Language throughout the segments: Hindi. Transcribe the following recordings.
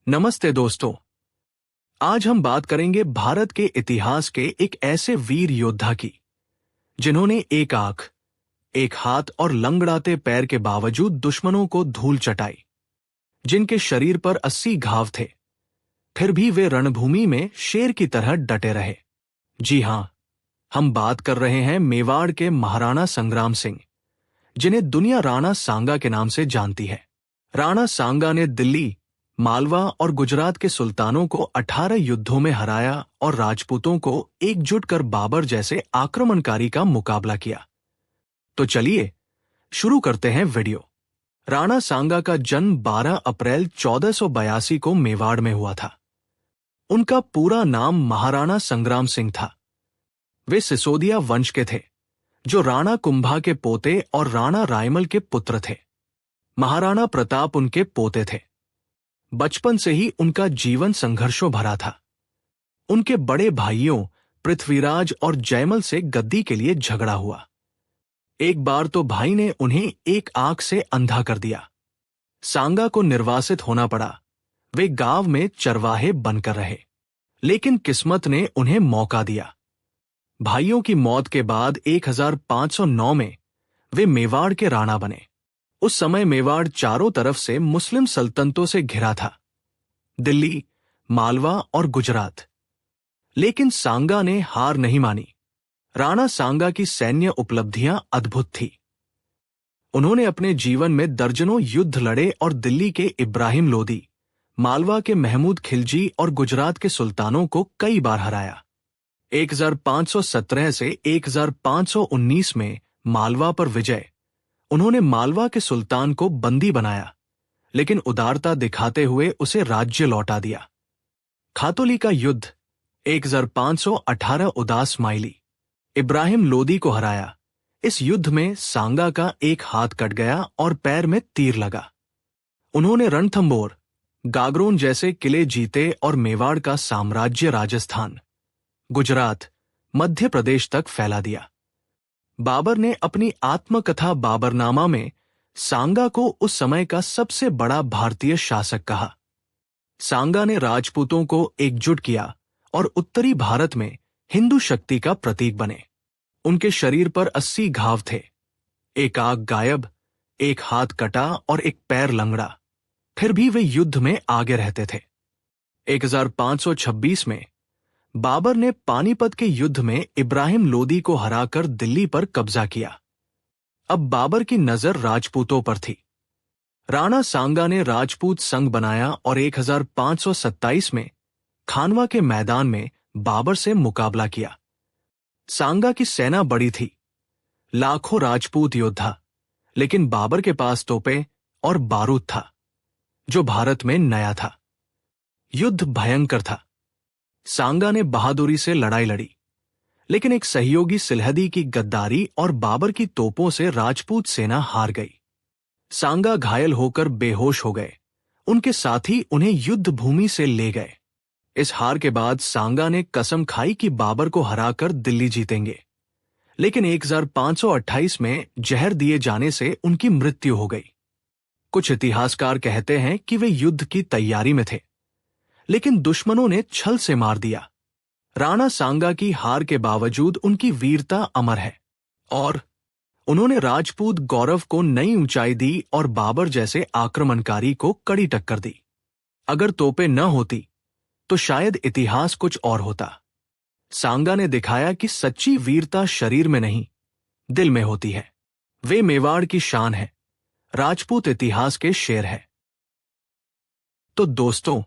नमस्ते दोस्तों। आज हम बात करेंगे भारत के इतिहास के एक ऐसे वीर योद्धा की जिन्होंने एक आंख, एक हाथ और लंगड़ाते पैर के बावजूद दुश्मनों को धूल चटाई, जिनके शरीर पर 80 घाव थे, फिर भी वे रणभूमि में शेर की तरह डटे रहे। जी हां, हम बात कर रहे हैं मेवाड़ के महाराणा संग्राम सिंह, जिन्हें दुनिया राणा सांगा के नाम से जानती है। राणा सांगा ने दिल्ली, मालवा और गुजरात के सुल्तानों को 18 युद्धों में हराया और राजपूतों को एकजुट कर बाबर जैसे आक्रमणकारी का मुकाबला किया। तो चलिए शुरू करते हैं वीडियो। राणा सांगा का जन्म 12 अप्रैल 1482 को मेवाड़ में हुआ था। उनका पूरा नाम महाराणा संग्राम सिंह था। वे सिसोदिया वंश के थे, जो राणा कुंभा के पोते और राणा रायमल के पुत्र थे। महाराणा प्रताप उनके पोते थे। बचपन से ही उनका जीवन संघर्षों भरा था। उनके बड़े भाइयों पृथ्वीराज और जयमल से गद्दी के लिए झगड़ा हुआ। एक बार तो भाई ने उन्हें एक आंख से अंधा कर दिया। सांगा को निर्वासित होना पड़ा। वे गांव में चरवाहे बनकर रहे, लेकिन किस्मत ने उन्हें मौका दिया। भाइयों की मौत के बाद 1509 में वे मेवाड़ के राणा बने। उस समय मेवाड़ चारों तरफ से मुस्लिम सल्तनतों से घिरा था, दिल्ली, मालवा और गुजरात। लेकिन सांगा ने हार नहीं मानी। राणा सांगा की सैन्य उपलब्धियां अद्भुत थी। उन्होंने अपने जीवन में दर्जनों युद्ध लड़े और दिल्ली के इब्राहिम लोदी, मालवा के महमूद खिलजी और गुजरात के सुल्तानों को कई बार हराया। 1517 से 1519 में मालवा पर विजय। उन्होंने मालवा के सुल्तान को बंदी बनाया, लेकिन उदारता दिखाते हुए उसे राज्य लौटा दिया। खातोली का युद्ध 1518 उदास माइली, इब्राहिम लोदी को हराया। इस युद्ध में सांगा का एक हाथ कट गया और पैर में तीर लगा। उन्होंने रणथंबोर, गागरोन जैसे किले जीते और मेवाड़ का साम्राज्य राजस्थान, गुजरात, मध्य प्रदेश तक फैला दिया। बाबर ने अपनी आत्मकथा बाबरनामा में सांगा को उस समय का सबसे बड़ा भारतीय शासक कहा। सांगा ने राजपूतों को एकजुट किया और उत्तरी भारत में हिंदू शक्ति का प्रतीक बने। उनके शरीर पर 80 घाव थे, एक आंख गायब, एक हाथ कटा और एक पैर लंगड़ा, फिर भी वे युद्ध में आगे रहते थे। 1526 में बाबर ने पानीपत के युद्ध में इब्राहिम लोदी को हराकर दिल्ली पर कब्जा किया। अब बाबर की नजर राजपूतों पर थी। राणा सांगा ने राजपूत संघ बनाया और 1527 में खानवा के मैदान में बाबर से मुकाबला किया। सांगा की सेना बड़ी थी, लाखों राजपूत योद्धा, लेकिन बाबर के पास तोपें और बारूद था, जो भारत में नया था। युद्ध भयंकर था। सांगा ने बहादुरी से लड़ाई लड़ी, लेकिन एक सहयोगी सिलहदी की गद्दारी और बाबर की तोपों से राजपूत सेना हार गई। सांगा घायल होकर बेहोश हो गए। उनके साथी उन्हें युद्ध भूमि से ले गए। इस हार के बाद सांगा ने कसम खाई कि बाबर को हराकर दिल्ली जीतेंगे, लेकिन 1528 में जहर दिए जाने से उनकी मृत्यु हो गई। कुछ इतिहासकार कहते हैं कि वे युद्ध की तैयारी में थे, लेकिन दुश्मनों ने छल से मार दिया। राणा सांगा की हार के बावजूद उनकी वीरता अमर है और उन्होंने राजपूत गौरव को नई ऊंचाई दी और बाबर जैसे आक्रमणकारी को कड़ी टक्कर दी। अगर तोपें न होती तो शायद इतिहास कुछ और होता। सांगा ने दिखाया कि सच्ची वीरता शरीर में नहीं, दिल में होती है। वे मेवाड़ की शान है, राजपूत इतिहास के शेर है। तो दोस्तों,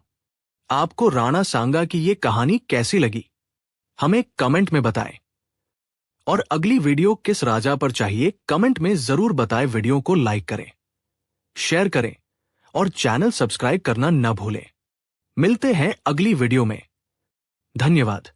आपको राणा सांगा की ये कहानी कैसी लगी, हमें कमेंट में बताएं। और अगली वीडियो किस राजा पर चाहिए, कमेंट में जरूर बताएं। वीडियो को लाइक करें, शेयर करें और चैनल सब्सक्राइब करना न भूलें। मिलते हैं अगली वीडियो में। धन्यवाद।